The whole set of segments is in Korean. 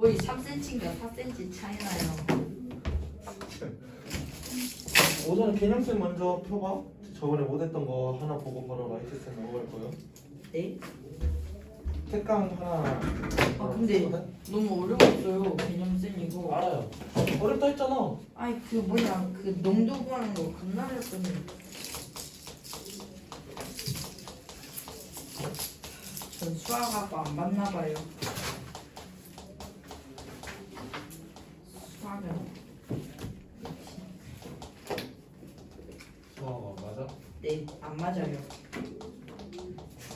거의 3cm인가 4cm 차이 나요. 우선 개념식 먼저 펴봐. 저번에 못했던 거 하나 보고 바로 라이트쌤 넘어갈 거예요. 네? 색강 하나. 근데 하거든? 너무 어려웠어요. 개념쌤 이거. 알아요. 어렵다 했잖아. 아니 그 뭐냐 그 농도 구하는 거 겁나 어렵거든요. 전 수학하고 안 맞나 봐요. 수학은 맞아? 네 안 맞아요.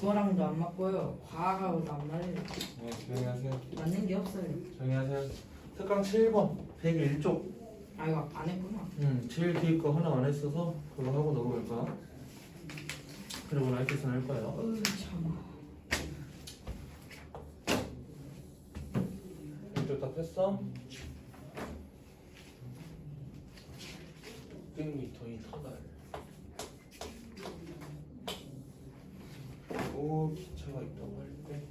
국어랑도 안 맞고요. 과학하고도 안 맞아요. 네, 조용히 하세요. 맞는 게 없어요. 조용히 하세요. 색강 7번 101쪽. 아 이거 안 했구나. 제일 뒤에 거 하나 안 했어서 그거 하고 넘어갈 거야. 그리고 라이트쌤 할 거예요. 참. 이쪽 다 폈어? 600m의 터널. 오, 기차가 있다고 할 때.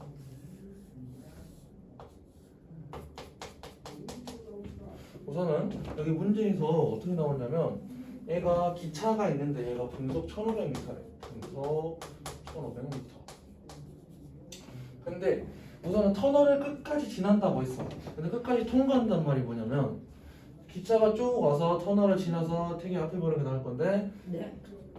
우선은 여기 문제에서 어떻게 나오냐면 얘가 기차가 있는데 얘가 분속 1500m래. 분속 1500m. 근데 우선은 터널을 끝까지 지난다고 했어. 근데 끝까지 통과한단 말이 뭐냐면 기차가 쭉 와서 터널을 지나서 되게 앞에 보이는 게 나올 건데 네.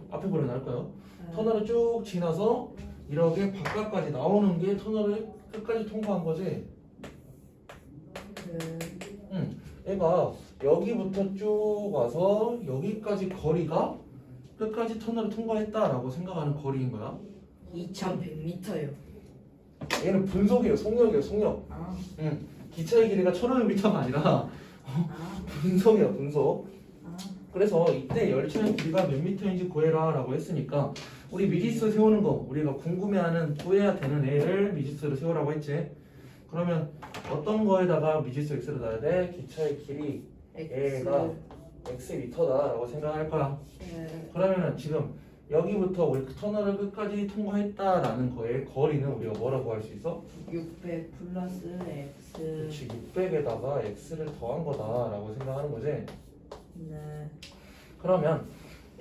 앞에 보이는 게 나올 거예요. 터널을 쭉 지나서 이렇게 바깥까지 나오는 게 터널을 끝까지 통과한 거지. 얘가 여기부터 쭉 와서 여기까지 거리가 끝까지 터널을 통과했다라고 생각하는 거리인 거야. 2100m요. 얘는 분속이에요. 속력이에요. 속력. 아. 기차의 길이가 1500m가 아니라 아. 분속이야. 분속. 아. 그래서 이때 열차의 길이가 몇 미터인지 구해라 라고 했으니까 우리 미지수 세우는 거 우리가 궁금해하는 구해야 되는 애를 미지수로 세우라고 했지. 그러면 어떤 거에다가 미지수 x를 넣어야 돼? 기차의 길이 얘가 x미터다 라고 생각할 거야. 네. 그러면은 지금 여기부터 우리 터널을 끝까지 통과했다 라는 거의 거리는 우리가 뭐라고 할 수 있어? 600 플러스 x. 그렇지. 600에다가 x를 더한 거다 라고 생각하는 거지. 네. 그러면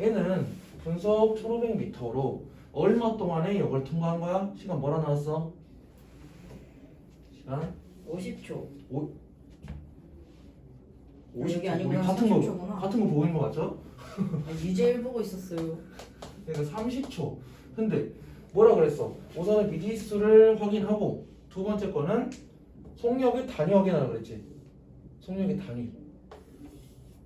얘는 분속 1500m로 얼마 동안에 이걸 통과한 거야? 시간 뭐라 나왔어? 시간 50초. 50초. 여기 아니고 우리 그냥 같은 30초 거 구나. 같은 거 보고 있는 거 맞죠? 유제일 보고 있었어요. 그러니까 30초. 근데 뭐라 그랬어? 우선은 미지수를 확인하고 두 번째 거는 속력의 단위 확인하라 그랬지. 속력의 단위.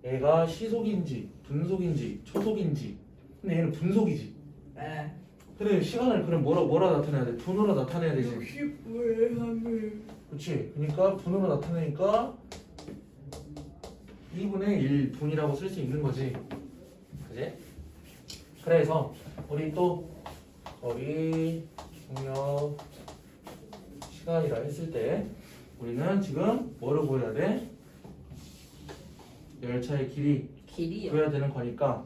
얘가 시속인지 분속인지 초속인지. 근데 얘는 분속이지. 네. 그래 시간을 그럼 뭐라 나타내야 돼? 분으로 나타내야 되지. 60분의 3을. 그렇지. 그러니까 분으로 나타내니까 2분의 1분이라고 쓸 수 있는 거지. 그지? 그래서 우리 또 거리, 속력, 시간이라 했을 때 우리는 지금 뭐를 구해야 돼? 열차의 길이 길이요. 구해야 되는 거니까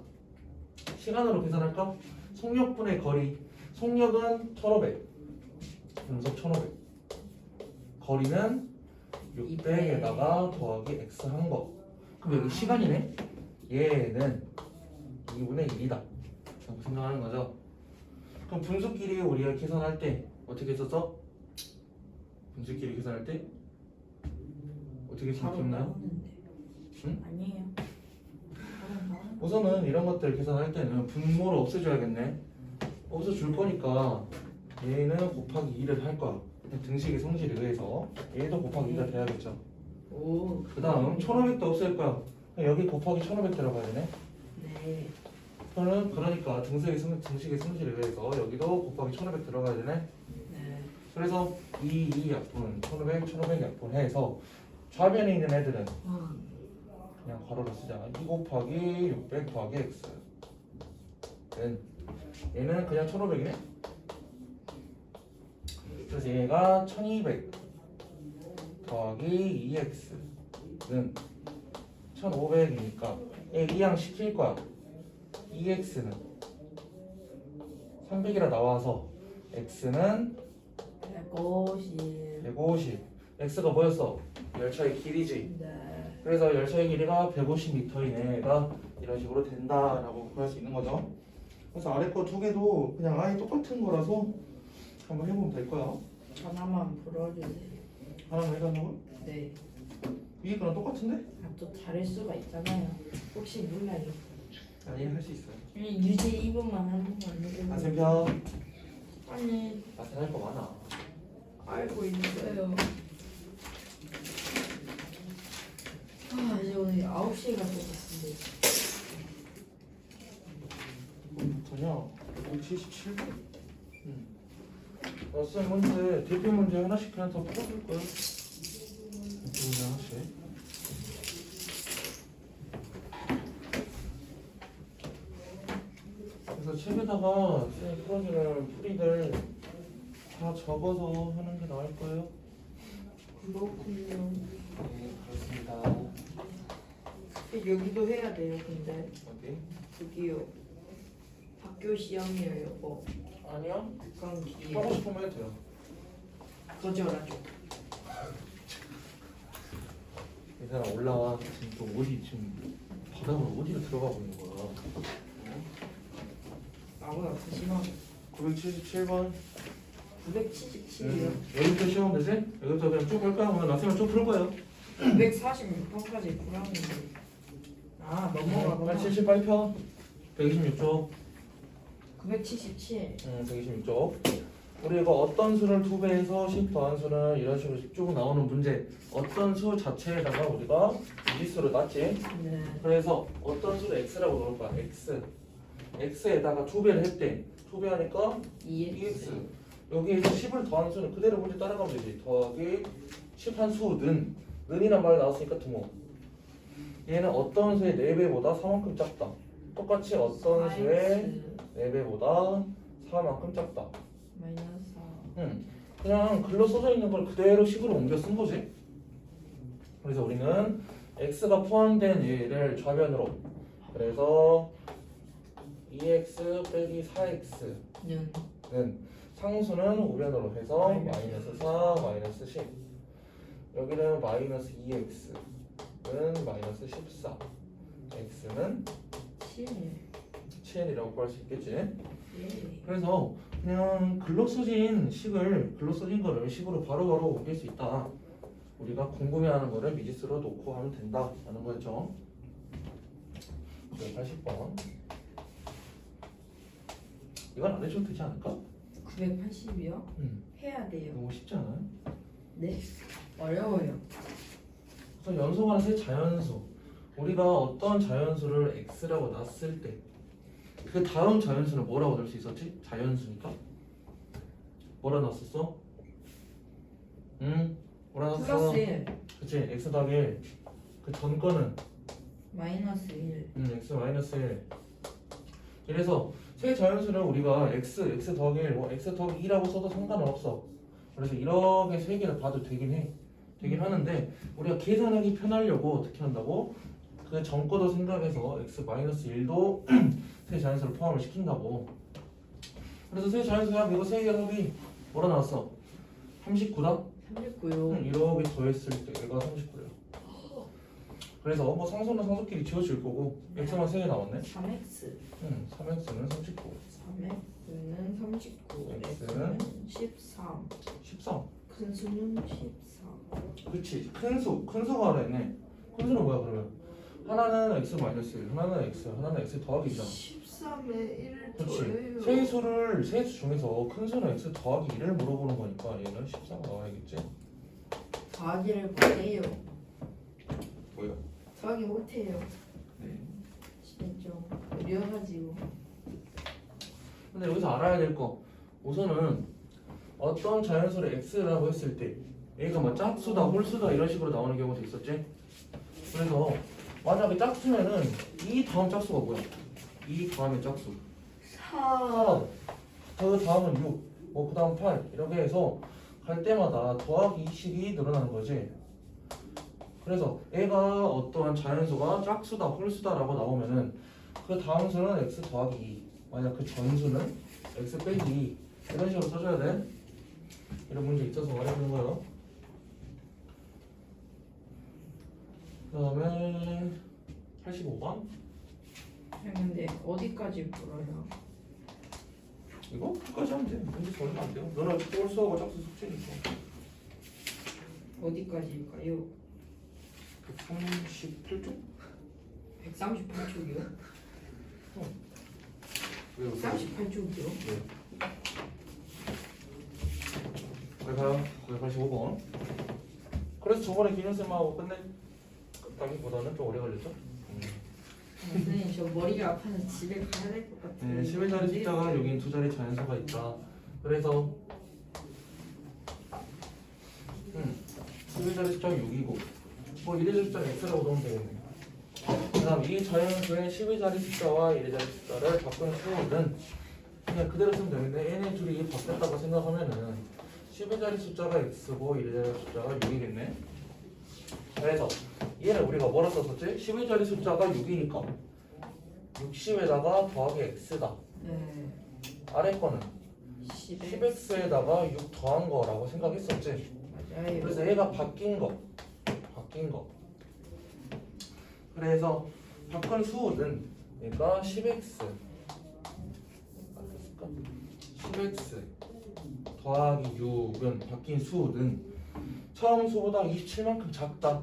시간으로 계산할까? 속력분의 거리. 속력은 1500. 분속 1500. 거리는 600에다가 더하기 x 한 거. 그럼 여기 시간이네. 얘는 2분의 1이다. 라고 생각하는 거죠. 그럼 분속 길이 우리가 계산할 때 어떻게 썼어? 분속 길이 계산할 때 어떻게 했으면 기억나요? 응? 아니에요. 우선은 이런 것들 계산할 때는 분모를 없애줘야겠네. 없애줄 거니까 얘는 곱하기 2를 할 거야. 등식의 성질에 의해서 얘도 곱하기 2가 돼야겠죠. 오. 그 다음 1500도 없앨 거야. 여기 곱하기 1500 들어가야 되네. 네. 그러니까 등식의 성질에 의해서 여기도 곱하기 1500 들어가야 되네. 네. 그래서 2 약분 1500 약분해서 좌변에 있는 애들은 그냥 괄호로 쓰자. 2 곱하기 600 더하기 x. 얘는 그냥 1500이네. 그래서 얘가 1200 더하기 2x는 1500이니까 얘 이항 시킬 거야. 2x는 300이라 나와서 x는 150. 150. x가 뭐였어? 열차의 길이지. 네. 그래서 열차의 길이가 150m인 애가 이런 식으로 된다라고 구할 수 있는 거죠. 그래서 아래 거 두 개도 그냥 아예 똑같은 거라서 한번 해보면 될 거야. 하나만 풀어주세요. 하나만 해가지고 네. 위에 거랑 똑같은데? 아, 또 다를 수가 있잖아요. 혹시 몰라요. 아니 할 수 있어요. 그냥 유제 2분만 하는 거 아니에요? 아셈편 아니 나한테 할거 많아. 알고 있어요. 아 이제 오늘 9시에 갈 것 같은데. 전혀 177분? 쌤 문제 대표 문제 하나씩 그냥 더 풀어볼 거예요. 대표 문제 하나씩. 그래서 책에다가 쌤 풀어주는 풀이들 다 적어서 하는 게 나을 거예요. 그렇군요. 네, 그렇습니다. 여기도 해야 돼요. 근데 어디? 저기요. 학교 시험이에요. 이거. 아니야? 국강기에. 하고 싶으면 해도 돼요. 거절하죠. 이 사람 올라와. 지금 또 어디 지금 바닥으로 어디로 들어가고 있는 거야? 나보다 더 심하게. 977번. 977이요. 여기부터 시험 되지? 여기부터 그냥 쭉 할까요? 오늘 나쌤은 쭉 풀 거예요. 246번까지 불안한데. 아 넘어가구나. 70 빨리 펴. 126쪽. 977. 126쪽. 우리 이거 어떤 수를 2배에서 10 더한 수는 이런 식으로 쭉 나오는 문제. 어떤 수 자체에다가 우리가 미지수를 놨지. 네. 그래서 어떤 수를 x라고 넣을 거야. x. x에다가 2배를 했대. 2배 하니까 2x. 여기에서 10을 더한 수는 그대로 문제 따라가면 되지. 더하기 10한 수는 는이란 말 나왔으니까 등호. 얘는 어떤 수의 4배보다 4만큼 작다. 똑같이 어떤 수의 4배보다 4만큼 작다. 마이너스 4. 그냥 글로 써져 있는 걸 그대로 식으로 옮겨 쓴 거지. 그래서 우리는 x가 포함된 얘를 좌변으로. 그래서 2x 빼기 4x는 상수는 우변으로 해서 마이너스 4, 마이너스 10. 여기는 마이너스 2x는 마이너스 14. x는 7. 7이라고 구할 수 있겠지. 예. 그래서 그냥 글로 써진 식을 글로 써진 거를 식으로 바로바로 옮길 수 있다. 우리가 궁금해하는 거를 미지수로 놓고 하면 된다라는 거였죠. 80번. 이건 안 해줘도 되지 않을까? 980이요? 해야 돼요. 너무 쉽지 않아요? 네. 어려워요. 그래서 연속하는 세 자연수. 우리가 어떤 자연수를 x라고 놨을 때 그 다음 자연수는 뭐라고 넣을 수 있었지? 자연수니까 뭐라 놨었어? 뭐라 놨어? 플러스 1. 그치 x 더하기 1. 그 전 거는 마이너스 1. x 마이너스 1. 그래서 세 자연수를 우리가 x 더하기 1, 뭐 x 더하기 2라고 써도 상관은 없어. 그래서 이렇게 세 개를 봐도 되긴 하는데 우리가 계산하기 편하려고 어떻게 한다고? 그 전 거도 생각해서 x 마이너스 1도 세 자연수를 포함을 시킨다고. 그래서 세 자연수 합 이거 세 개 합이 뭐라 나왔어? 39다? 39요. 이렇게 더했을 때 얘가 39래요. 그래서 뭐 상수는 상수끼리 지워질 거고 x만 3개 나왔네. 3x. 3x는 39. 3x는 39. x는 13. 13. 큰 수는 14. 그렇지. 큰 수가 하나 있네. 큰 수는 뭐야 그러면? 하나는 x 마이너스 1, 하나는 x, 하나는 x 더하기잖아. 13에 1을 그렇지. 더해요. 세수 중에서 큰 수는 x 더하기 1을 물어보는 거니까 얘는 14가 나와야겠지. 더하기를 못해요. 뭐야? 더하기 못해요. 네. 진짜 어려가지고. 근데 여기서 알아야 될 거 우선은 어떤 자연수를 x라고 했을 때 얘가 뭐 짝수다, 홀수다 이런 식으로 나오는 경우도 있었지. 그래서 만약에 짝수면은 이 다음 짝수가 뭐야? 이 다음에 짝수 4, 그 다음은 6, 뭐 그 다음 8 이렇게 해서 갈 때마다 더하기 10이 늘어나는 거지. 그래서 얘가 어떠한 자연수가 짝수다, 홀수다라고 나오면은 그 다음 수는 x 더하기 2, 만약 그 전수는 x 빼기 2 이런 식으로 써줘야 돼. 이런 문제 있어서 말해주는 거예요. 그 다음에 85번. 근데 어디까지 풀어요? 이거 끝까지 하면 돼. 문제 더 얼마 안 돼요. 너는 꼴수하고 짝수 숙제니까. 어디까지일까요? 138쪽? 138쪽이요? 왜 138쪽이요? 네. 그래서 985번. 그래서 저번에 기념쌤하고 끝냈다기보다는 좀 오래 걸렸죠? 선생님 저 머리가 아파서 집에 가야 될 것 같아요. 네, 11자리 숫자가 여긴 두 자리 자연수가 있다. 그래서 11자리 숫자가 6이고 뭐 1의 숫자는 x라고 넣으면 되겠네. 그 다음 이 자연수의 12자리 숫자와 1의 자리 숫자를 바꾼 수는 그냥 그대로 쓰면 되는데 얘네 둘이 바뀌었다고 생각하면은 12자리 숫자가 x고 1의 자리 숫자가 6이겠네. 그래서 얘를 우리가 뭐라 썼었지? 12자리 숫자가 6이니까 60에다가 더하기 x다. 네. 아래 거는 10에 10x에다가 6 더한 거라고 생각했었지. 맞아요. 그래서 얘가 바뀐 거. 그래서 바꾼 수는 얘가 10x 10x 더하기 6은 바뀐 수는 처음 수보다 27만큼 작다.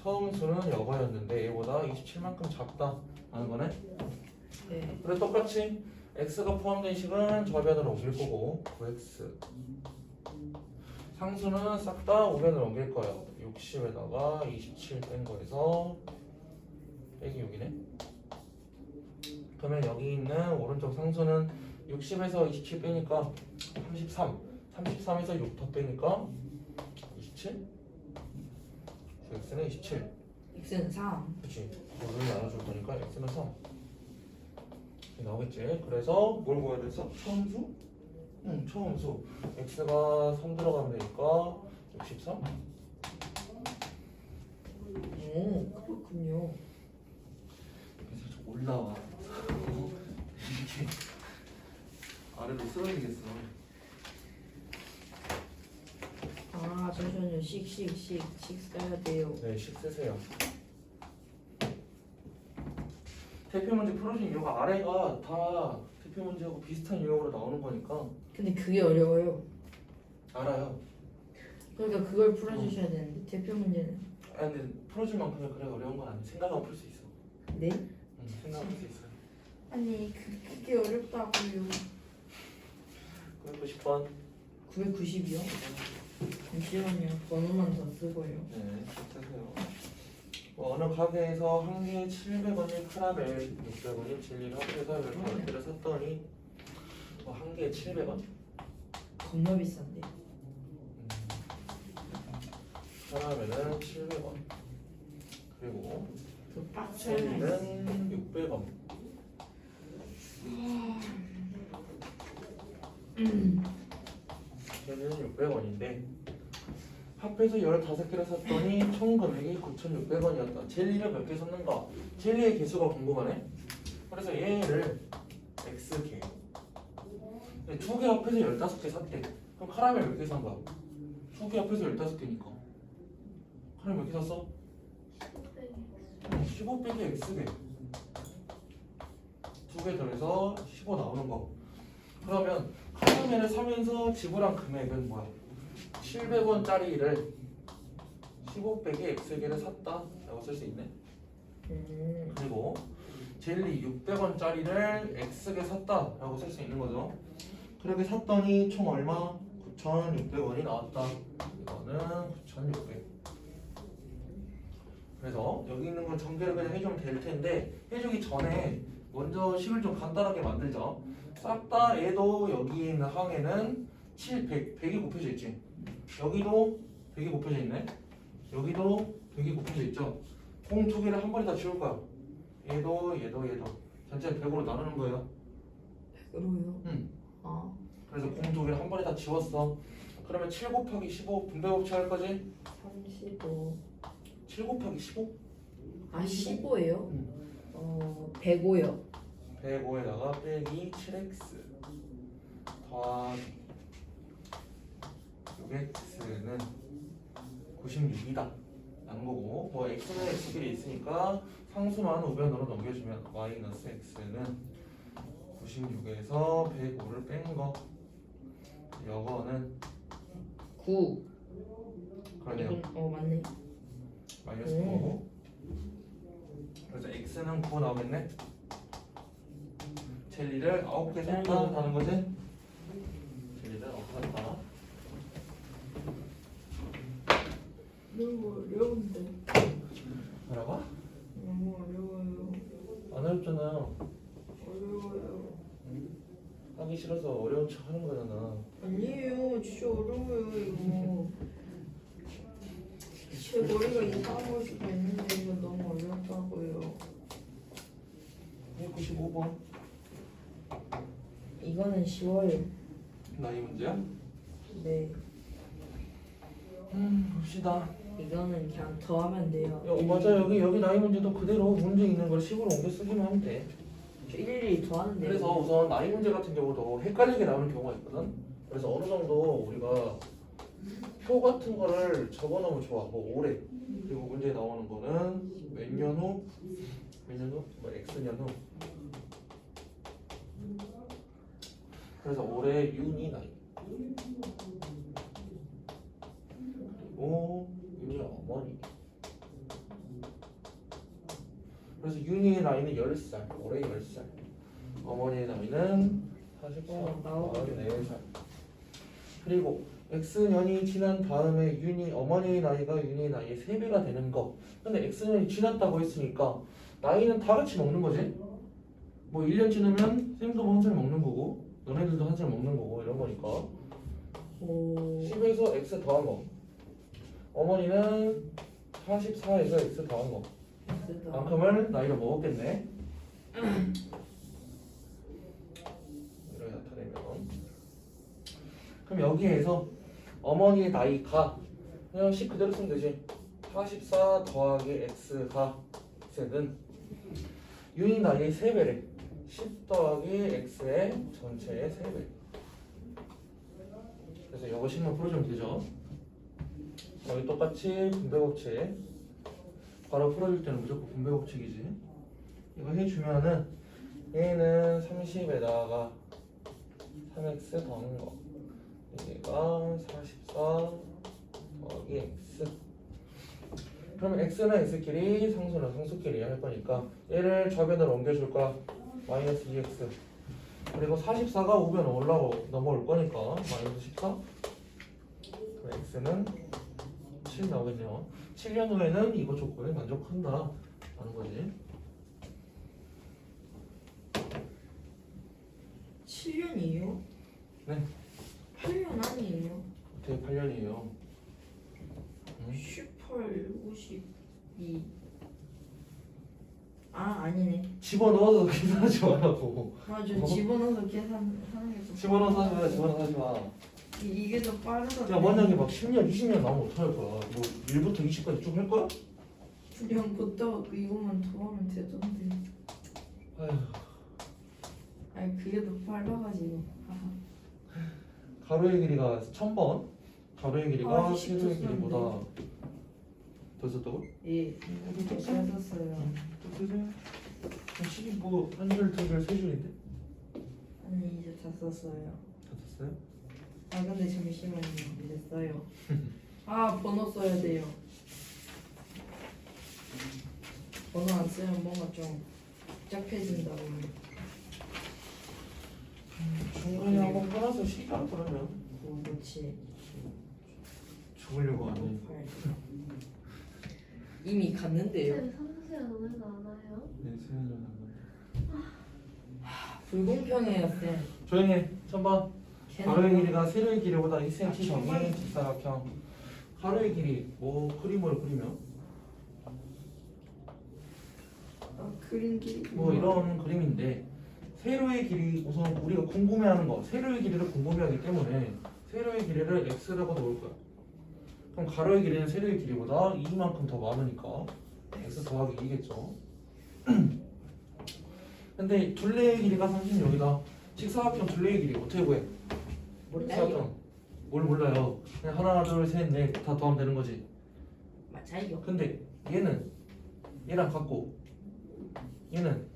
처음 수는 여거였는데 얘보다 27만큼 작다 하는 거네. 네. 그래서 똑같이 x가 포함된 식은 저변으로 옮길 거고 9x 상수는 싹 다 우변으로 옮길 거예요. 60에다가 27 뺀 거에서 빼기 6이네. 그러면 여기 있는 오른쪽 상수는 60에서 27 빼니까 33 33에서 6 더 빼니까 27 x는 27 x는 3. 그치. 이걸 나눠줄 거니까 x는 3 이렇게 나오겠지. 그래서 뭘 구해야 됐어? 처음수? 응, 처음수 x가 3 들어가면 되니까 63 오, 그렇군요. 그래서 좀 올라와 이렇게 아래로 쓰러지겠어. 아, 잠시만요. 씩 써야 돼요. 네, 식 쓰세요. 대표 문제 풀어준 이유가 아래가 다 대표 문제하고 비슷한 유형으로 나오는 거니까 근데 그게 어려워요. 알아요. 그러니까 그걸 풀어주셔야 되는데 대표 문제는 아니 근데 풀어줄 만큼은 그래 어려운 건 아니야. 생각하면 풀 수 있어. 네? 생각하면 풀 수 있어. 아니 그게 어렵다고요. 990번. 990이요? 잠시만요. 번호만 더 쓰고요. 네, 쓰세요. 어느 가게에서 한 개에 700원인 카라멜, 600원인 젤리를 합해서 15개를 샀더니 한 개에 700원? 겁나 비싼데. 카라멜은 700원. 그리고 그 박스 하나 있어요. 젤리는 600원. 젤리는 600원인데 합해서 15개를 샀더니 총 금액이 9,600원이었다. 젤리를 몇 개 샀는가? 젤리의 개수가 궁금하네. 그래서 얘를 x개. 두 개 합해서 15개 샀대. 그럼 카라멜 몇 개 산 거야? 두 개 합해서 15개니까. 카라멜 몇 개 샀어? 15 빼기 x개. 두 개 더해서 15 나오는 거. 그러면 카라멜을 사면서 지불한 금액은 뭐야? 700원짜리를 15 빼기 x개를 샀다 라고 쓸 수 있네. 그리고 젤리 600원짜리를 x개 샀다 라고 쓸 수 있는 거죠. 그렇게 샀더니 총 얼마? 9,600원이 나왔다. 이거는 9,600. 그래서 여기 있는 건 전개를 그냥 해주면 될 텐데 해주기 전에 먼저 식을 좀 간단하게 만들죠. 싹 다 얘도 여기 있는 항에는 100이 곱해져 있지. 여기도 100이 곱해져 있네. 여기도 100이 곱해져 있죠. 공 두 개를 한 번에 다 지울 거야. 얘도 전체 100으로 나누는 거예요. 100으로요? 응. 아, 그래서 공 두 개를 한 번에 다 지웠어. 그러면 7 곱하기 15 분배 법칙 할 거지? 35. 7 곱하기 15? 아, 15예요? 응. 105요. 105에다가 빼기 7x 더하기 6x는 96이다 라는 거고 뭐 x는 x끼리 있으니까 상수만 우변으로 넘겨주면 마이너스 x는 96에서 105를 뺀 거. 이거는 9. 그러네요. 이건 맞네. 마이너스 9. 그래서 x는 9 나오겠네. 젤리를 9개 샀다 하는 거지? 젤리를 9개 샀다. 너무 어려운데. 뭐라고? 너무 어려워요. 안 어렵잖아. 어려워요. 하기 싫어서 어려운 척 하는 거잖아. 아니에요. 진짜 어려워요 이거. 제 머리가 이상한 걸 수도 있는데 이거 너무 어렵다고요. 195번. 이거는 쉬워요. 나이 문제야? 네. 봅시다. 이거는 그냥 더하면 돼요. 맞아. 여기 나이 문제도 그대로 문제 있는 걸 식으로 옮겨 쓰기만 하면 돼. 저 일일이 더하는데. 그래서 우선 나이 문제 같은 경우도 헷갈리게 나오는 경우가 있거든. 그래서 어느 정도 우리가 표 같은 거를 적어놓으면 좋아. 뭐 올해 그리고 문제에 나오는 거는 몇 년 후, 뭐 X년 후. 그래서 올해 윤희 나이. 그리고 윤희 어머니. 그래서 윤희의 나이는 10살, 올해 10살. 어머니의 나이는 44, 44살. 그리고 X년이 지난 다음에 어머니의 나이가 윤희의 나이의 3배가 되는 거. 근데 X년이 지났다고 했으니까 나이는 다 같이 먹는 거지. 뭐 1년 지나면 쌤도 뭐 한 살 먹는 거고 너네들도 한 살 먹는 거고 이런 거니까. 10에서 X 더한 거. 어머니는 44에서 X 더한 거. 만큼을 나이로 먹었겠네. 이렇게 나타내면 그럼 여기에서 어머니의 나이가 그냥 10 그대로 쓰면 되지. 44 더하기 X가 X는 윤희 나이의 3배래. 10 더하기 X의 전체의 3배. 그래서 이거 10만 풀어주면 되죠. 여기 똑같이 분배법칙. 바로 풀어줄 때는 무조건 분배법칙이지. 이거 해주면은 얘는 30에다가 3x 더한 거. 얘가 44 더하기 x. 그러면 x는 x끼리 상수는 상수끼리 할 거니까 얘를 좌변으로 옮겨줄 거야. 마이너스 2x. 그리고 44가 5변 넘어올 거니까 마이너스 14. 그럼 x는 7 나오겠네요. 7년 후에는 이거 조건에 만족한다 라는 거지. 7년이에요? 네. 8년 아니에요? 어떻게 8년이에요? 18, 52. 아 아니네. 집어넣어서 계산하지 말라고. 맞아. 집어넣어서 계산하는 게 더. 집어넣어서 하지 마. 집어넣어서 하지 마. 이게 더 빠르다. 야 만약에 막 10년, 20년 나오면 어떡할 거야? 뭐 1부터 20까지 쭉 할 거야? 그냥 걷다가 이거만 더하면 되던데. 아휴. 아니 그게 더 빨라가지고. 아하. 가로의 길이가 1000번. 가로의 길이가 아, 세로의 길이보다 더 썼다고? 예. 잘 썼어요. 식이 뭐 한 줄, 두 줄, 세 줄인데? 아니 이제 다 썼어요. 다 썼어요? 아 근데 잠시만요. 이제 써요. 아 번호 써야 돼요. 번호 안 쓰면 뭔가 좀 복잡해진다고. 중간에 한번 끊어서 시간 그러면 그렇지. 죽으려고 하네. 이미 갔는데요. 쌤, 삼수시간 오늘도 안 와요? 네, 수연이 한 불공평해요 쌤. 조용히 해. 1000번. 걔는 가로의 뭐- 길이가 세로의 길이보다 2cm 아, 정의 직사각형. 가로의 길이 뭐 그림으로 그리면 그린 길이 뭐 이런 그림인데 세로의 길이 우선 우리가 궁금해하는 거 세로의 길이를 궁금해하기 때문에 세로의 길이를 x라고 놓을 거야. 그럼 가로의 길이는 세로의 길이보다 2만큼 더 많으니까 x 더하기 2겠죠. 근데 둘레의 길이가 36이다. 직사각형 둘레의 길이 어떻게 구해? 몰라요. 직사각형 뭘 몰라요. 그냥 하나 둘 셋 넷 다 더하면 되는 거지. 맞아요. 근데 얘는 얘랑 같고 얘는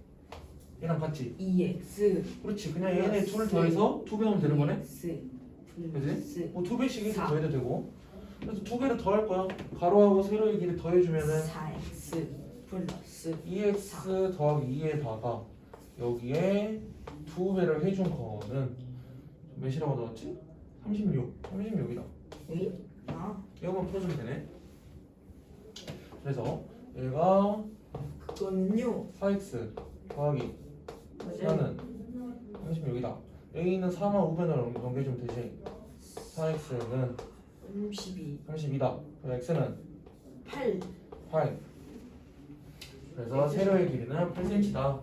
얘랑 같지. EX 그렇지. 그냥 얘네 둘 더해서 2배하면 되는 거네. EX 그지? 플러스 뭐 2배씩 이렇게 4. 더해도 되고. 그래서 2개를 더할 거야. 가로하고 세로의 길이 더해주면은 4X 플러스 2x 더하기 2에다가 여기에 2배를 해준 거는 몇이라고 나왔지? 36이다. 위? 아 이거만 풀어주면 되네. 그래서 얘가 그거는요 4x 더하기 맞아요 4는 36이다. 여기 있는 4만 5변을 넘겨주면 되지. 4x는 32 32다. 그럼 x는 8 8. 그래서 세로의 길이는 8cm다.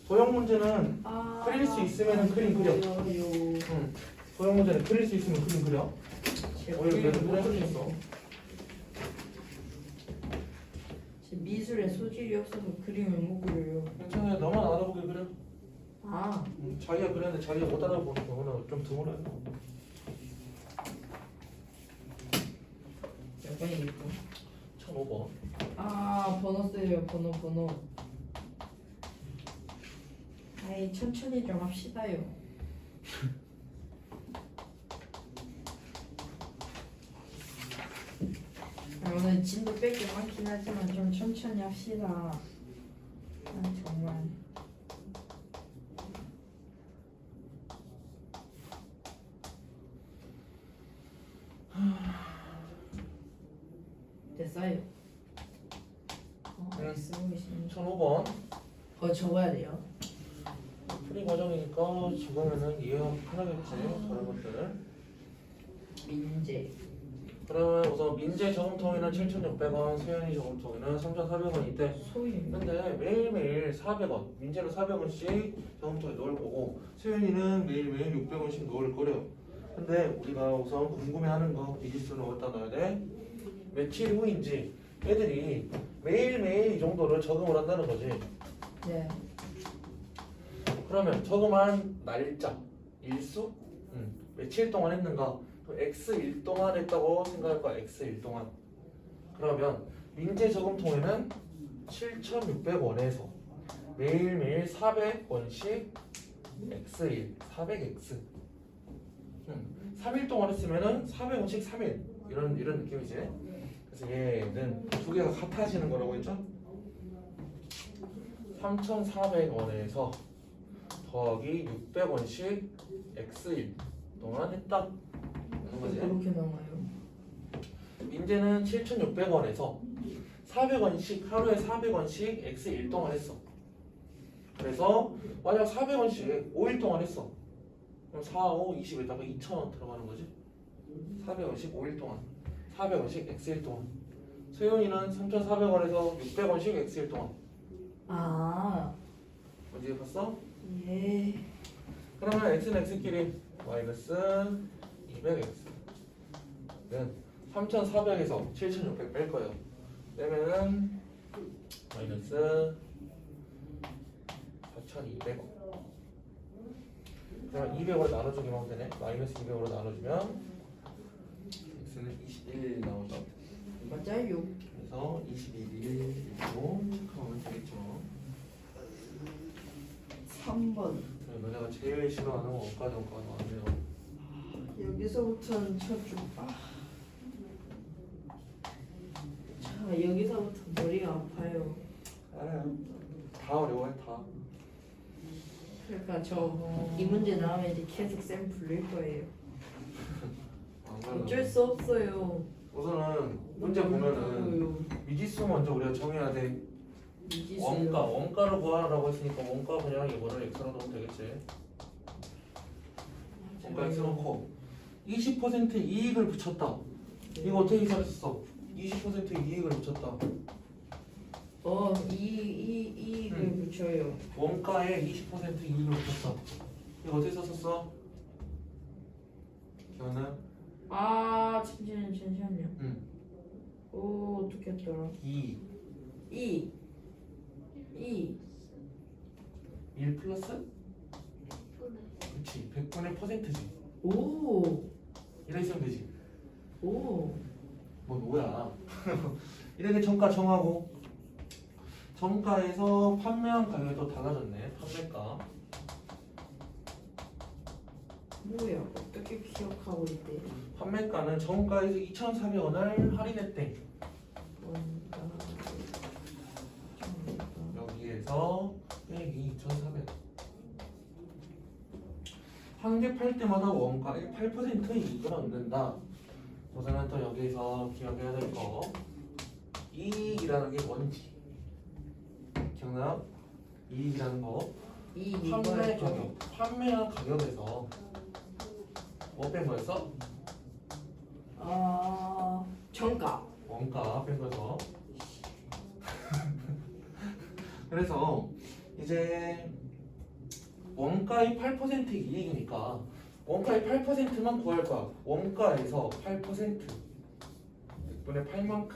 도형 문제는 그릴 수 있으면 그림 그려. 도형 문제는 그릴 수 있으면 그림 그려. 오히려 그래도 못 그리겠어. 미술에 소질이 없어서 그림을 못 그려요. 괜찮아요. 너만 알아보게 그려. 아 자기가 그렸는데 자기가 못 알아보는 경우는 좀 드물어요. 몇 번이겠죠? 1005번. 아 번호 쓰래요 번호. 아이 천천히 좀 합시다요. 아, 오늘 진도 뺄 게 많긴 하지만 좀 천천히 합시다. 아 정말. 됐어요. 쓰고 계십니다. 1005번. 적어야 돼요. 프리 과정이니까 적으면은 이해가 편하겠지. 다른 것들. 민재. 그러면 우선 민재 저금통에는 7,600원, 세연이 저금통에는 3,400원 이때. 소위. 근데 매일매일 400원, 민재는 400원씩 저금통에 넣을 거고 세연이는 매일매일 600원씩 넣을 거래요. 근데 우리가 우선 궁금해하는 거 미지수는 어디다 넣어야 돼? 며칠 후인지 애들이 매일매일 이 정도를 적응을 한다는 거지. 네. 그러면 저금한 날짜, 일수? 며칠 동안 했는가? 그럼 X일 동안 했다고 생각할 거야. X일 동안. 그러면 민재 저금통에는 7,600원에서 매일매일 400원씩 X일, 400X. 3일 동안 했으면은 400원씩 3일. 이런 느낌이지. 그래서 얘는 두 개가 같아지는 거라고 했죠? 3,400원에서 더하기 600원씩 X일 동안 했다. 그런 거지. 그렇게 나와요. 민재는 7,600원에서 400원씩 하루에 400원씩 X일 동안 했어. 그래서 만약 400원씩 5일 동안 했어. 그럼 4, 5, 20에다가 2,000원 들어가는 거지. 400원씩 5일 동안 400원씩 X일 동안. 세윤이는 3,400원에서 600원씩 X일 동안. 아 언제 봤어? 예. 그러면 X는 X끼리 마이너스 200X는 3,400에서 7,600 뺄 거예요. 빼면은 마이너스 4,200원. 그러면 200으로 나눠주기만 하면 되네. 마이너스 200으로 나눠주면 X는 21 나오죠. 맞아요. 그래서 21로 체크하면 되겠죠. 3번. 너네가 제일 싫어하는 원가 정가가 나왔네요. 여기서부터는 저쪽. 자 여기서부터 머리가 아파요. 알아요. 다 어려워요 다. 그러니까 저 이 문제 나오면 이제 계속 쌤 부를 거예요. 어쩔 수 없어요. 우선은 문제 보면은 미지수 먼저 우리가 정해야 돼. 원가를 구하라고 했으니까 원가 그냥 이거를 x로 넣으면 되겠지. 원가 x 넣고 20% 이익을 붙였다. 이거 어떻게 계산했어? 20% 이익을 붙였다. 이익을 붙여요. 원가에 20% 이익을 붙였어. 이거 어떻게 썼었어? 기억나? 아 잠시만요. 오 어떻게 했더라? 2 1 플러스? 그렇지 100분의 퍼센트지. 오. 이래 있으면 되지. 오. 뭐 뭐야. 이렇게 정가 정하고 정가에서 판매한 가격이 또 달라졌네. 판매가. 뭐야? 어떻게 기억하고 있대? 판매가는 정가에서 2,400원을 할인했대. 뭔가 여기에서 빼기 2,400원. 한 개 팔 때마다 원가의 8% 이익을 얻는다. 우선은 또 여기서 기억해야 될 거. 이익이라는 게 뭔지. 기억나? 이익이라는 거. 이 판매 이거였죠. 가격. 판매한 가격에서 뭐 뺀 거였어? 정가. 원가 뺀 거죠. 그래서 이제 원가의 8% 이익이니까 원가의 8%만 구할 거야. 원가에서 8% 100분의 8만큼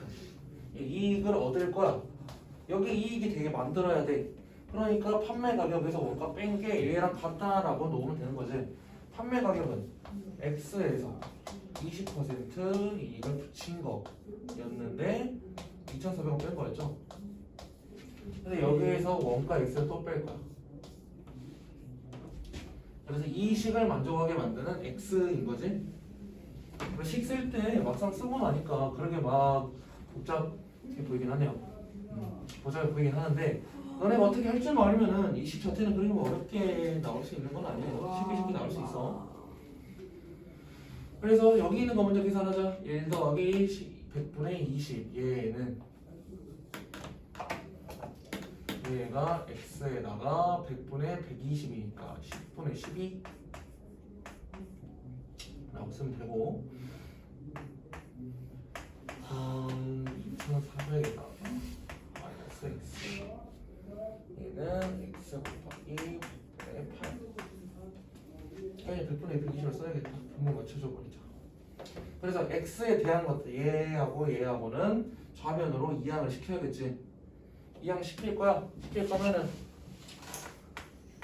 이익을 얻을 거야. 여기 이익이 되게 만들어야 돼. 그러니까 판매 가격에서 원가 뺀 게 얘랑 같다라고 놓으면 되는 거지. 판매 가격은 X에서 20% 이익을 붙인 거였는데 2,400원 뺀 거였죠. 근데 여기에서 원가 X를 또 뺄 거야. 그래서 이 식을 만족하게 만드는 X인 거지. 식 쓸 때 막상 쓰고 나니까 그렇게 막 복잡해 보이긴 하네요. 복잡해 보이긴 하는데 너네가 어떻게 할 줄 알면은 이 식 자체는 그렇게 뭐 어렵게 나올 수 있는 건 아니에요. 쉽게 나올 수 있어. 그래서 여기 있는 거 먼저 계산하자. 1 더하기 100분의 20. 얘가 x에다가 100분의 120이니까 10분의 12 라고 쓰면 되고 2400에다가 마이너스 x 얘는 x 곱하기 100분의 8 그냥 100분의 120을 써야겠다. 분모 맞춰줘 버리자. 그래서 x에 대한 것들 얘하고는 좌변으로 이항을 시켜야겠지. 이항 시킬 거야. 시킬 거면은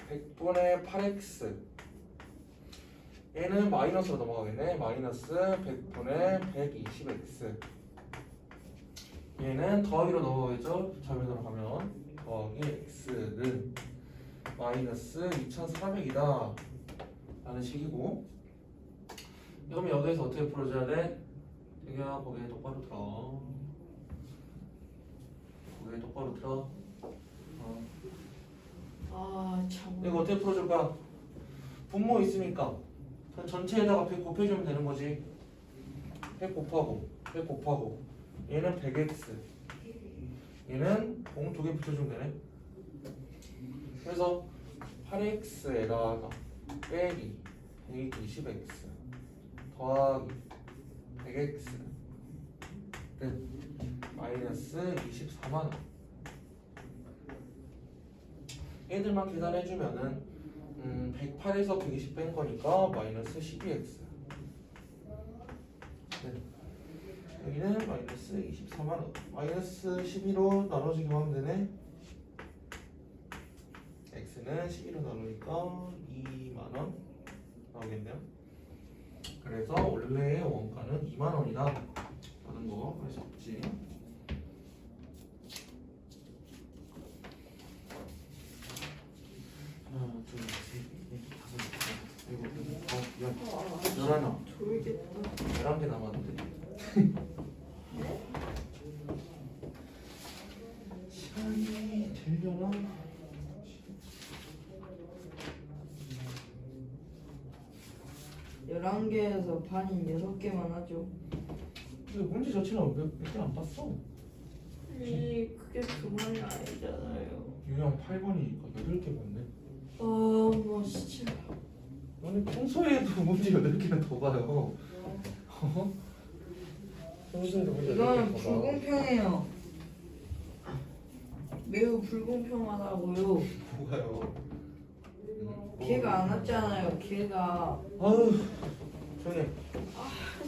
100분의 8x 얘는 마이너스로 넘어가겠네. 마이너스 100분의 120x 얘는 더하기로 넘어가겠죠. 좌변으로 가면 더하기 x는 마이너스 2400이다 라는 식이고 그러면 여기에서 어떻게 풀어줘야 돼? 자기야 거기에 똑바로 들어. 거기에 똑바로 들어. 참. 이거 어떻게 풀어줄까? 분모 있으니까 그럼 전체에다가 100 곱해주면 되는 거지. 100 곱하고 100 곱하고 얘는 100x 얘는 공 2개 붙여주면 되네. 그래서 8x에다가 빼기 120x 더하기 100x는 마이너스 24만원. 얘들만 계산해주면은 108에서 120 뺀 거니까 마이너스 12x 여기는 마이너스 24만원. 마이너스 12로 나눠주기만 하면 되네. x는 12로 나누니까 2만원 나오겠네요. 그래서 원래의 원가는 2만원이다 라는 거 할 수 있지. 하나, 둘, 셋, 넷, 다섯, 여섯, 일곱, 여덟, 아홉, 열, 11. 졸겠다. 11개 남았는데 시간이 되려나? 열한 개에서 반인 6개만 하죠. 근데 문제 자체는 몇 개 안 봤어. 그게 그만이 아니잖아요. 유형 8번이니까 8개 봤네. 뭐 진짜. 아니 평소에도 문제 8개는 더 봐요. 평소에도 문제 이거는 8개 더 봐. 불공평해요. 매우 불공평하다고요. 뭐가요? 걔가 안 왔잖아요. 걔가. 아유 조용히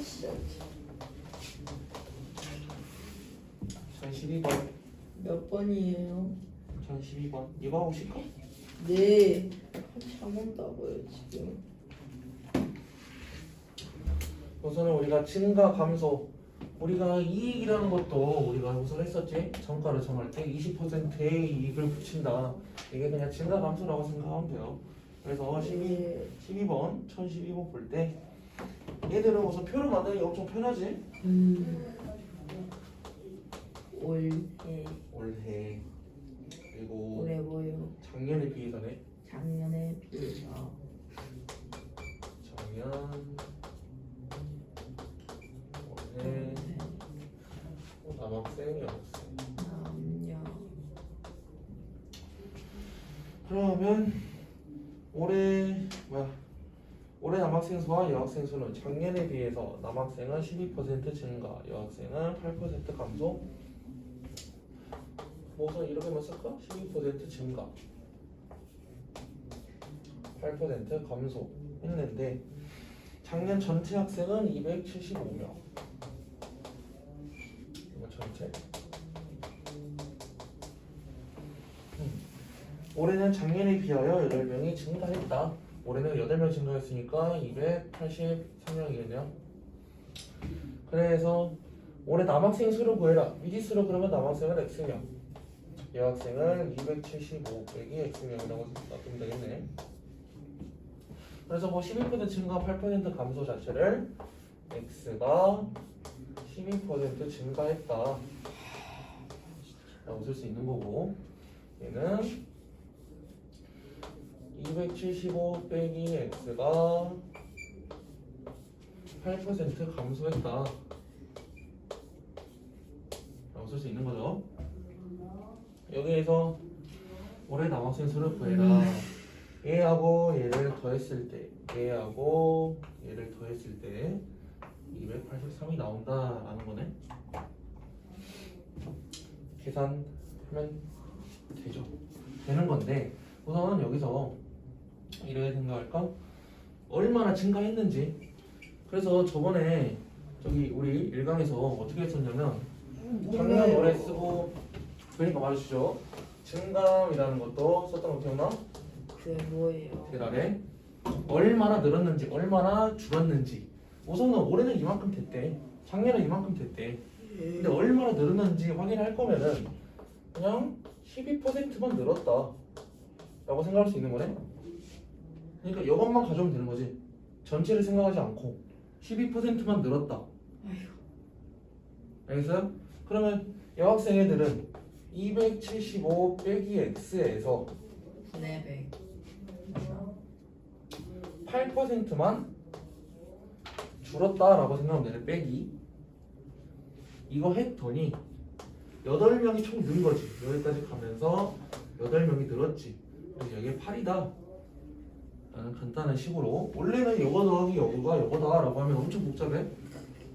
진짜. 1012번 몇 번이에요? 1012번 이거 하고 싶어? 네. 같이 안 온다고요 지금. 우선은 우리가 증가 감소 우리가 이익이라는 것도 우리가 무슨 했었지? 정가를 정할 때 20%의 이익을 붙인다. 이게 그냥 증가 감소라고 생각하면 돼요. 그래서 12번 1012번 볼 때 얘들은 우선 표를 만드는 게 엄청 편하지? 올해 올해 그리고 올해 뭐요? 작년에 비해서네. 작년에 비해서 작년 올해 남학생 여학생. 남녀 그러면 올해 남학생 수와 여학생 수는 작년에 비해서 남학생은 12% 증가, 여학생은 8% 감소. 우선 이렇게만 쓸까? 12% 증가, 8% 감소 했는데 작년 전체 학생은 275명. 이거 전체. 올해는 작년에 비하여 8명이 증가했다. 올해는 8명 증가했으니까 283명이겠네요. 그래서 올해 남학생 수를 구해라. 미지수로 그러면 남학생은 X명, 여학생은 275 빼기 X명이라고 놔두면 되겠네. 그래서 뭐 12% 증가 8% 감소 자체를 X가 12% 증가했다 라고 쓸 수 있는 거고, 얘는 275 빼기 X가 8% 감소했다 라고 쓸 수 있는 거죠. 여기에서 올해 남학생 수를 구해라. 얘하고 얘를 더했을 때, 얘하고 얘를 더했을 때 283이 나온다라는 거네. 계산하면 되죠. 되는 건데 우선 여기서 이렇게 생각할까? 얼마나 증가했는지. 그래서 저번에 저기 우리 1강에서 어떻게 했었냐면 작년 올해 쓰고, 그러니까 말해주죠. 증감이라는 것도 썼던 거 기억나? 그게 뭐예요? 대략에 얼마나 늘었는지 얼마나 줄었는지. 우선은 올해는 이만큼 됐대, 작년은 이만큼 됐대. 근데 얼마나 늘었는지 확인할 거면은 그냥 12%만 늘었다 라고 생각할 수 있는 거네. 그러니까 이것만 가져오면 되는 거지. 전체를 생각하지 않고 12%만 늘었다. 알겠어요? 그러면 여학생 애들은 275 빼기 X에서 400 8%만 줄었다라고 생각하면 되네. 빼기 이거 했더니 8명이 총 는 거지. 여기까지 가면서 8명이 늘었지. 그래서 여기에 8이다 라는 간단한 식으로. 원래는 요거 더하기 요거가 요거다 라고 하면 엄청 복잡해.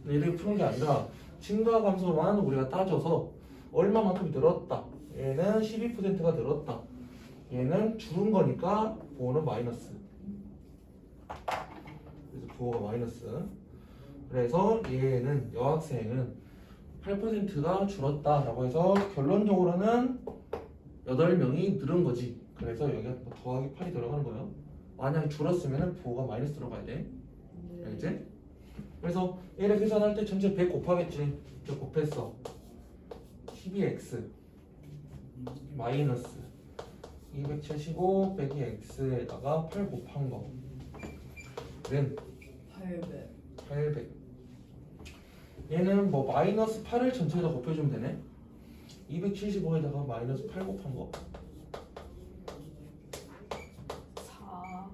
근데 이렇게 푸는 게 아니라 증가 감소만 우리가 따져서 얼마만큼 늘었다, 얘는 12%가 늘었다, 얘는 줄은 거니까 부호는 마이너스. 그래서 부호가 마이너스. 그래서 얘는 여학생은 8%가 줄었다 라고 해서 결론적으로는 8명이 늘은 거지. 그래서 여기가 뭐 더하기 8이 들어가는 거예요. 만약에 줄었으면 부호가 마이너스 들어가야 돼. 알겠지? 그래서 얘를 계산할 때 전체 100 곱하겠지. 100 곱했어. 12x 마이너스 275 빼기 x에다가 8 곱한 거는 800. 얘는 뭐 마이너스 8을 전체에다 곱해주면 되네. 275에다가 마이너스 8 곱한 거 4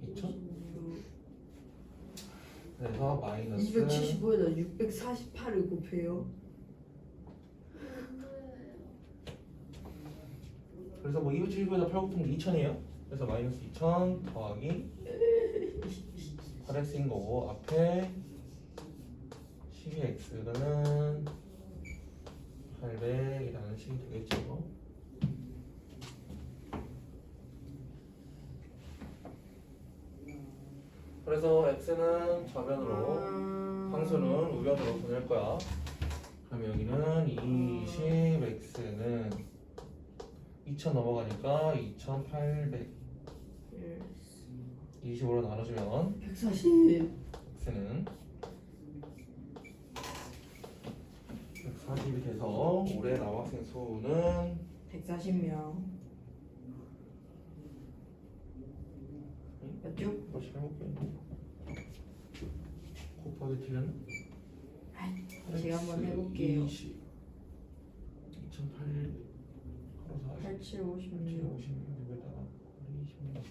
2천. 그래서 마이너스 275에다 648을 곱해요. 그래서 뭐 275에다 8 곱하면 2000이에요. 그래서 마이너스 2000 더하기 8x인 거고, 앞에 12x는 800이라는 식이 되겠죠. 그래서 x는 좌변으로, 항수는 우변으로 보낼 거야. 그럼 여기는 20x는 2000 넘어가니까 2800, 25로 나눠주면 140 x는 140이 돼서 올해 남학생 수는 140명. 맞죠? 다시 해볼게. 곱하기 틀렸나? 제가 한번 해볼게요. 20 2008 8756. 56에다가 26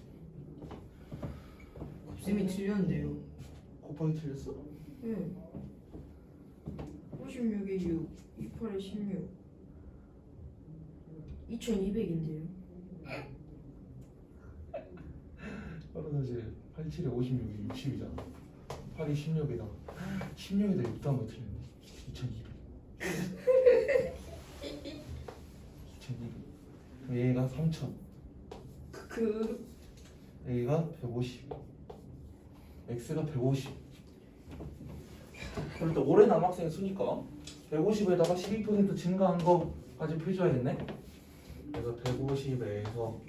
쌤이 틀렸는데요. 곱하기 틀렸어? 응. 56에 6, 28에 16. 2200인데요. 바로 다시 87에 56이 60이잖아. 8이 16이다. 16에다 6도 한번 틀렸네. 2200. 2200. 그럼 얘가 3000. A가 150. X가 150. 그럼 또 올해 남학생 수니까 150에다가 12% 증가한 거까지 펴줘야겠네. 그래서 150에서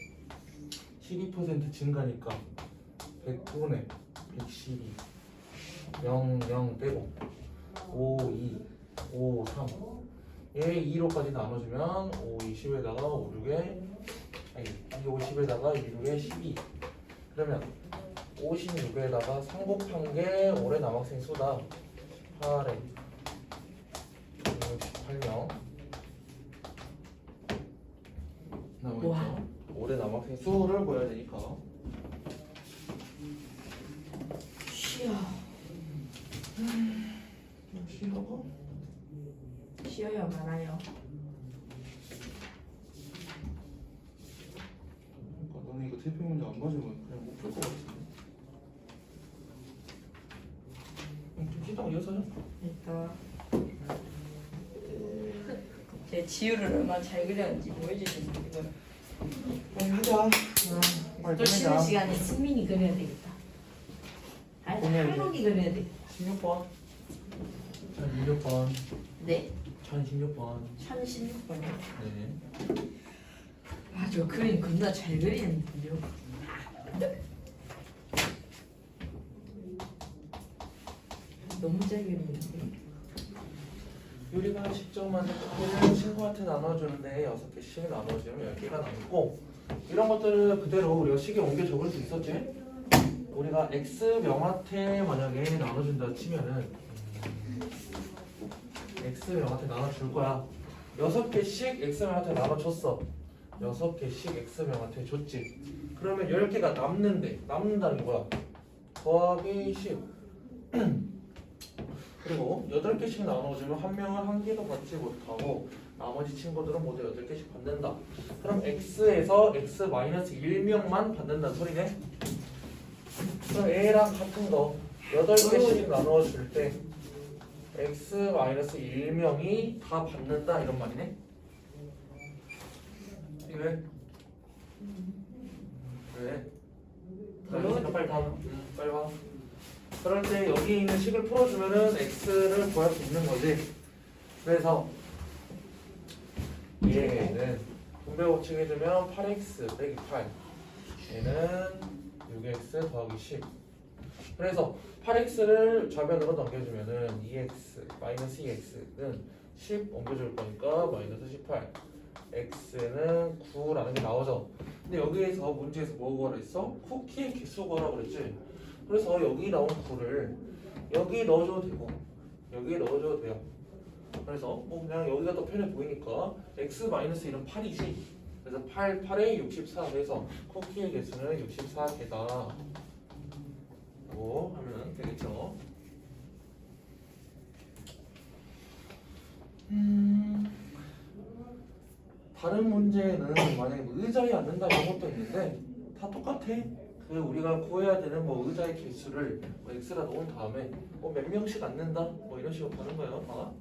12% 증가니까 100분의 112 0, 0 빼고 5, 2, 5, 3 얘 2로까지 나눠주면 5, 2, 10에다가 5, 6에 아니 2, 5, 10에다가 2, 6에 12 그러면 56에다가 3 곱한 게 올해 남학생 수다 8에 68명 나오겠죠. 올해 남학생 수를 보여야 되니까 쉬어. 좀 쉬라고? 쉬어요, 많아요. 그러니까 너네 이거 대표 문제 안 맞으면 그냥 못 풀 것 같은데. 좀 쉬다가 이어서 하자. 일단 제 지우를 얼마나 잘 그렸는지 보여주시면 이거. 하자. 또 쉬는 시간에 승민이 그려야 되겠다. 아니, 공연이지. 한국이 그려야 돼. 16번 1016번 네, 1016번 1016번이요. 네. 아, 저 그림 겁나 잘 그리는데요. 너무 잘 그리는데. 유리가 10점 만점 커피를 친구한테 나눠주는데 6개씩 나눠주면 10개가 남고 이런 것들을 그대로 우리가 식에 옮겨 적을 수 있었지? 우리가 X명한테 만약에 나눠준다 치면은 X명한테 나눠줄 거야 6개씩 X명한테 나눠줬어 6개씩 X명한테 줬지 그러면 10개가 남는다는 게 뭐야? 더하기 10 그리고 8개씩 나눠주면 한 명은 한 개도 받지 못하고 나머지 친구들은 모두 8개씩 받는다. 그럼 X에서 X-1명만 받는다는 소리네. 그럼 A랑 같은 거 8개씩 나눠줄 때 X-1명이 다 받는다 이런 말이네. 왜? 왜? 빨리 봐. 빨리 봐. 그럴 때 여기 있는 식을 풀어주면은 x를 구할 수 있는 거지. 그래서 얘는 분배 법칙 해주면 8x 빼기 8 얘는 6x 더하기 10 그래서 8x를 좌변으로 넘겨주면은 2x 마이너스 2x는 10 옮겨줄 거니까 마이너스 18 x는 9라는 게 나오죠. 근데 여기에서 문제에서 뭐 구하라 했어? 쿠키의 개수 구하라고 그랬지. 그래서 여기 나온 9를 여기 넣어줘도 되고 여기 넣어줘도 돼요. 그래서 뭐 그냥 여기가 더 편해 보이니까 x-1은 8이지. 그래서 8에 64 해서 쿠키의 개수는 64개다 라고 하면 되겠죠. 다른 문제는 만약에 뭐 의자에 앉는다 이런 것도 있는데 다 똑같아. 그 우리가 구해야 되는 뭐 의자의 개수를 뭐 x라 놓은 다음에 뭐 몇 명씩 앉는다 뭐 이런 식으로 가는 거예요. 다.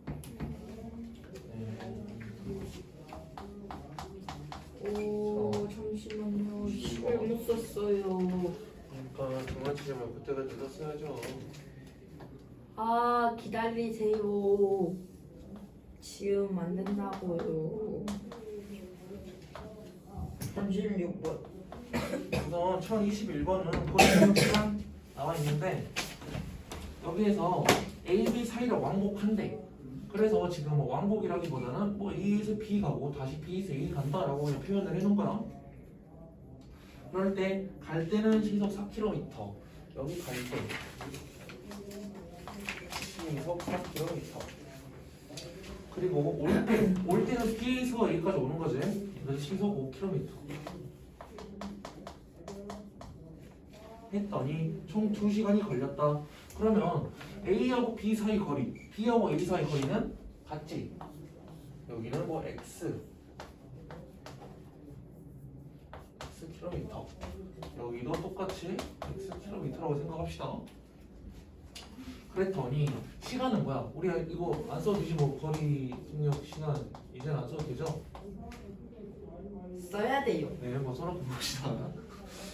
오, 잠시만요. 10을 못 썼어요. 그러니까 장난치지만 그때가 늦었어야죠. 아, 기다리세요. 지금 안 된다고요. 36번. 우선 1021번은 고등학교만 나와 있는데 여기에서 A, B 사이를 왕복한대. 그래서 지금 뭐 왕복이라기보다는 뭐 A에서 B 가고 다시 B에서 A 간다라고 그냥 표현을 해놓은 거야. 그럴 때 갈 때는 시속 4km, 여기 갈 때 시속 4km. 그리고 올 때는 B에서 A까지 오는 거지. 그래서 시속 5km. 했더니 총 2시간이 걸렸다. 그러면 A하고 B 사이 거리, B하고 A 사이 거리는 같지? 여기는 뭐 X 킬로미터, 여기도 똑같이 X 킬로미터라고 생각합시다. 그랬더니 시간은 뭐야? 우리가 이거 안 써도 되지 뭐. 거리 속력 시간 이제는 안 써도 되죠? 써야 돼요. 네, 뭐 써놓고 봅시다.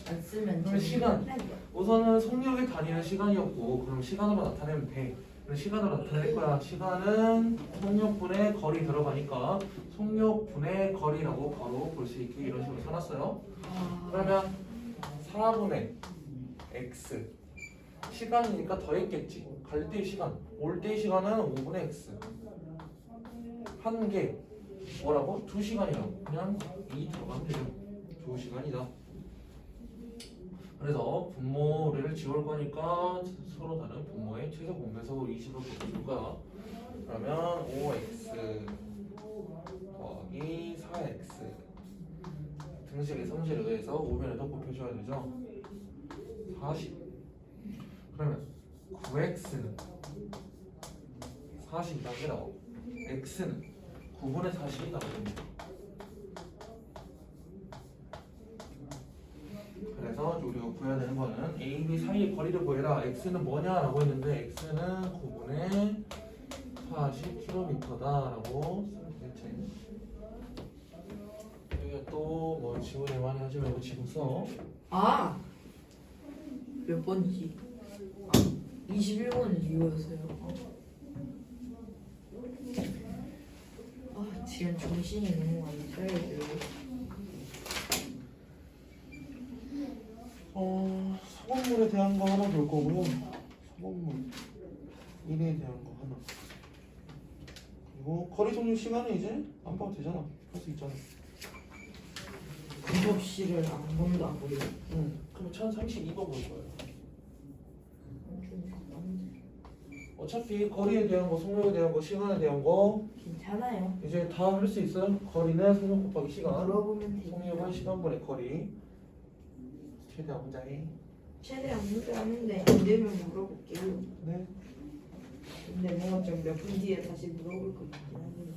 안 쓰면 그러면 시간. 혼나요. 우선은 속력의 단위는 시간이었고, 그럼 시간으로 나타내면 돼. 그럼 시간으로 나타낼 거야. 시간은 속력분의 거리 들어가니까 속력분의 거리라고 바로 볼 수 있게 이런 식으로 써놨어요. 그러면 4분의 x 시간이니까 더했겠지. 갈 때의 시간, 올 때의 시간은 5분의 x. 한 개 뭐라고? 2시간이라고. 그냥 2 들어가면 되죠. 2시간이다. 그래서 분모를 지울 거니까 서로 다른 분모의 최소 공배속으로 20을 보여줄 거야. 그러면 5x 더하기 4x 등식의 성질에 의해서 우변에도 곱해줘야 되죠. 40. 그러면 9x는 40이라고 나오고 x는 9분의 40이 나옵니다. 그래서 우리가 구해야 되는 거는 A, B 사이의 거리를 구해라. x는 뭐냐라고 했는데 x는 9분의 40km다라고 쓰면 되겠지. 여기가 또 뭐 지문에 많이 하지 말고 지금 써. 아! 몇 번이지? 21번은 이거였어요. 지금 정신이 너무 안 차려요. 소금물에 대한 거 하나 볼 거고요. 소금물 1에 대한 거 하나. 그리고 거리 속력 시간은 이제 안 봐도 되잖아. 할 수 있잖아. 수업시를 안 본다고요? 그럼 1032번 볼 거예요. 어차피 거리에 대한 거, 속력에 대한 거, 시간에 대한 거 괜찮아요. 이제 다 할 수 있어요. 거리는 속력 곱하기 시간, 물어보면 돼. 속력은 시간분의 거리. 최대한 혼자 해. 최대한 문제 하는데 안 되면 물어볼게요. 네. 근데 내가 좀 몇 분 뒤에 다시 물어볼 것 같긴 한데.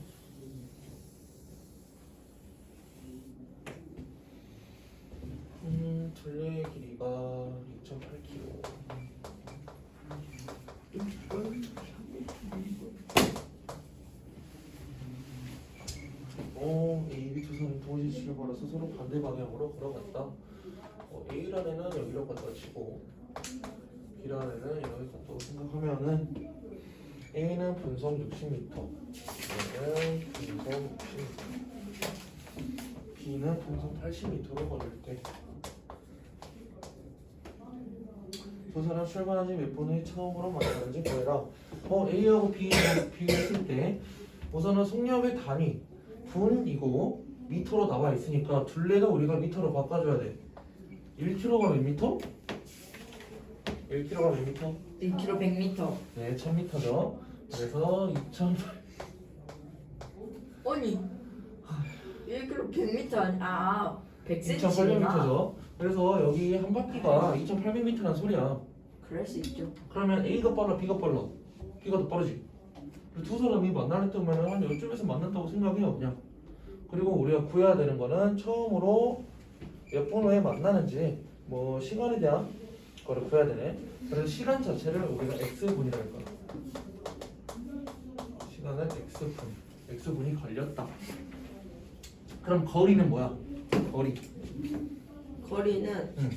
둘레의 길이가 6.8km. A, B 두 선은 동시에 출발해서 서로 반대 방향으로 걸어갔다. A라는은 여기로 갖다 치고 B라는은 여기 갖다고 생각하면은 A는 분속 60m, B는 분속 60m, B는 분속 80m로 걸릴 때 두 사람 출발한 지 몇 분 후에 처음으로 만나는지 구해라. A하고 B를 비교했을 때 우선은 속력의 단위 분이고 미터로 나와 있으니까 둘레가 우리가 미터로 바꿔줘야 돼. 1kg가 몇 미터? 1kg가 몇 미터? 1km 100m. 네, 1000m죠. 그래서 2000. 아니 1km 100m 아니 100cm구나. 2800m죠. 그래서 여기 한 바퀴가 2800m란 소리야. 그럴 수 있죠. 그러면 A가 빨라, B가 빨라? B가 더 빠르지. 두 사람이 만날 때면 한 이쯤에서 만난다고 생각해요, 그냥. 그리고 우리가 구해야 되는 거는 처음으로 몇 분 후에 만나는지 뭐 시간에 대한 거를 구해야 되네. 그래서 시간 자체를 우리가 x분이라고 할 거야. 시간은 x분이 걸렸다. 그럼 거리는 뭐야? 거리는 응.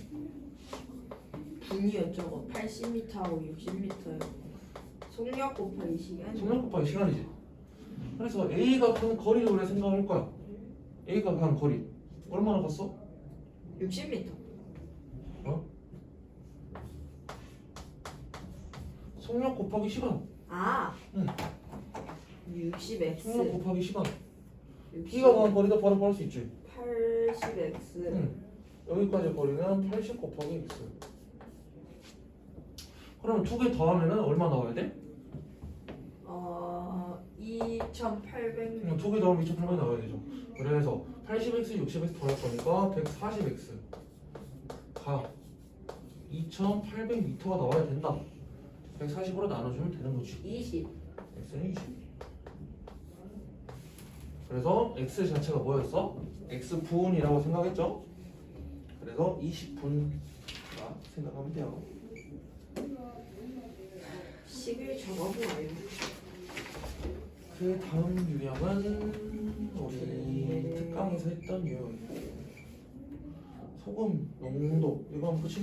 분이었죠. 80m하고 60m요. 속력 곱하기 시간. 속력 곱하기 시간이지. 그래서 A가 간 거리를 우리가 생각할 거야. A가 간 거리 얼마나 갔어? 60m. 속력 곱하기 시간. 아. 응. 60x 16 곱하기 10원 60, B가 구한 거리도 바로 구할 수 있지 80x 여기까지 거리는 80 곱하기 X 그럼 두 개 더하면은 얼마 나와야 돼? 2800 두 개 더하면 2800 나와야 되죠 그래서 80X, 60X 더할 거니까 140X 가 2800m가 나와야 된다 140으로 나눠주면 되는 거지 20 X는 20 그래서 X 자체가 뭐였어? X분이라고 생각했죠? 그래서 20분이라 생각하면 돼요 11 적어보아요. 그 다음 유형은 우리 특강에서 했던 유형이에요 소금 농도 이거 한번 보시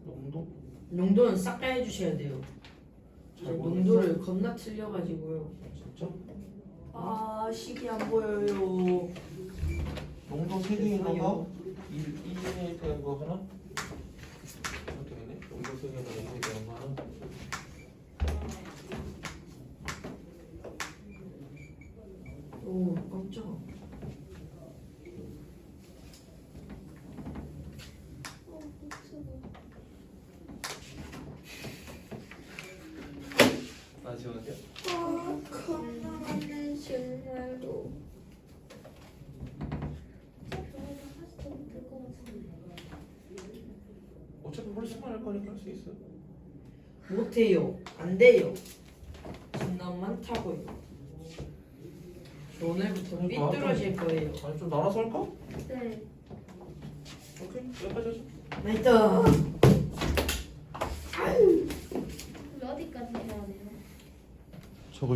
농도 농도는 싹 다 해주셔야 돼요. 잘 농도를 겁나 틀려가지고요. 진짜? 식이 안 보여요. 농도 3개 있는 거 1에 대한 거 하나 이렇게 되네 농도 3개에다 1에 대한 거 하나 오 깜짝. 나 지웠는데? 겁나네 정말로. 어차피 훨씬만 할 거니까 할 수 있어 못해요. 안 돼요. 장난 많다고요. 저 오늘부터 그러니까 삐뚤어질 거예요. 아니 좀 나눠서 할까? 네. 오케이 여기까지 하자 나이트. 어디까지 해야 돼요? 저거